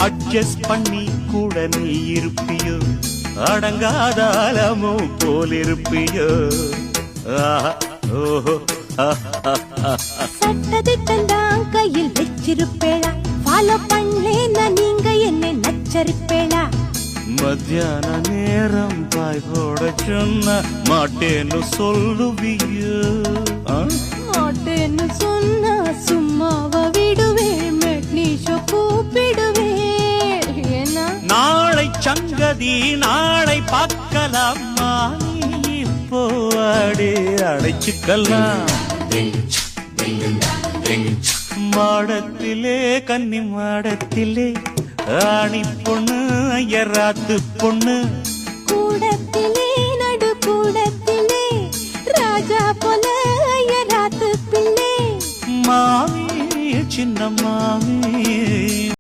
adjust பண்ணி கூட நீ இருப்பியோ அடங்காத அலமோ போல் இருப்பியோ சட்டதிட்டெல்லாம் கையில் வச்சிருப்பேளா ஃபாலோ பண்ணேன்னா நீங்க என்னை நச்சரிப்பேளா மத்தியான நேரம் பாய் போட சொன்ன மாட்டேன்னு சொல்லுவியோ மாட்டேன்னு சொன்னா சும்மாவா விடுவேன் மெட்னிஷோ கூப்பிடுவேன் என்ன நாளை சங்கதி நாளை பார்க்கலாமா இப்போ அடே அடைச்சுக்கலாம் மாடத்திலே கன்னி மாடத்திலே ஆணி பொண்ணு ஐயராத்து பொண்ணு கூடத்திலே நடு கூடத்திலே ராஜா போல ஐயராத்து பிள்ளை மாமி சின்ன மாமி